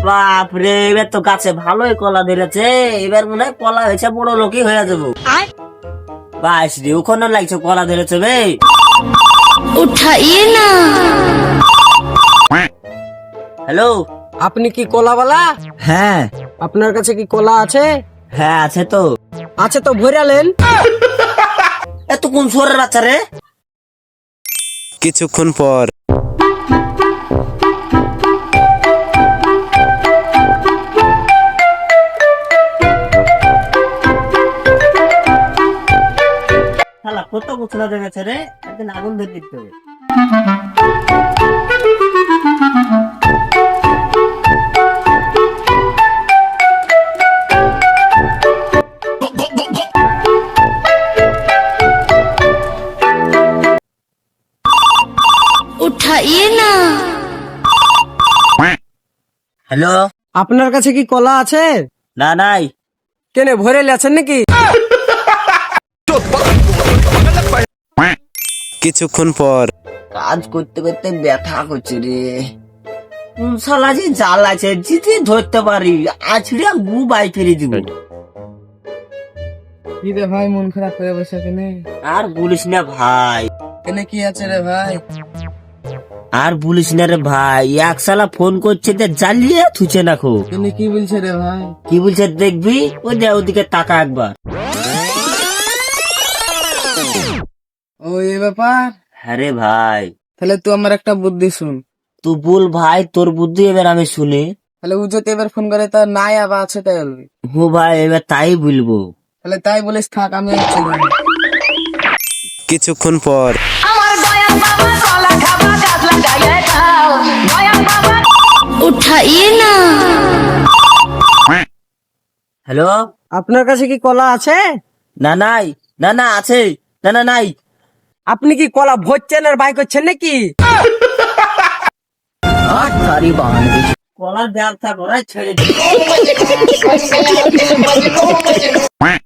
বাপরে, এবার তো গাছে ভালোই কলা ধরেছে। এবার মনে হয় কলা হয়েছে, বড় লোকই হয়ে যাবো। বাইশ রে, ওখানে লাগছে কলা ধরেছে বে। उठाइए ना। হ্যালো, আপনি কি কলাওয়ালা? হ্যাঁ আপনার কাছে কি কলা আছে? হ্যাঁ আছে তো। আছে তো ভরালেন। এত কোন সোরের বাচ্চা রে? কিছুক্ষণ পর শালা কত গোছলা দেখেছে রে, একদিন আগুন ধরে দিতে হবে। उठाइए ना। হ্যালো, আপনার কাছে কি কলা আছে? না নাই। কেন ভরেলে আছেন নাকি? কিছুক্ষণ পর কাজ করতে করতে ব্যথা করছে রে। কোন শালা যে জাল আছে, জিতে ধরতে পারি, আছড়িয়া গু বাই ফেলে দিব। কি রে ভাই, মন খারাপ হয়ে বসে কেনে? আর বলিস না ভাই, কেনে কি আছে রে ভাই? আর বলিস না রে ভাই, এক শালা ফোন করছে যে জ্বালিয়ে থুছে না খো। কেনে কি বলছে রে ভাই? কি বলছে দেখবি, ওই দে ওদিকে তাকা একবার। ও এই ব্যাপার? হ্যাঁ রে ভাই, তাহলে তুই আমার একটা বুদ্ধি শুন। তুই বল ভাই, তোর বুদ্ধি এবার আমি শুনি। তাহলে ও যদি এবার ফোন করে তার নাই আবার আছে তাই বলবি। হো ভাই, এবার তাই বলবো। তাহলে তাই বলিস, থাক আমি হচ্ছে না। কিছুক্ষণ পর उठाइए ना। হ্যালো, আপনার কাছে কি কলা আছে? না নাই, না না আছে, না না নাই। আপনি কি কলা ভরছেন আর বাই করছেন নাকি? কলার ব্যবসা করে ছেড়ে দিই।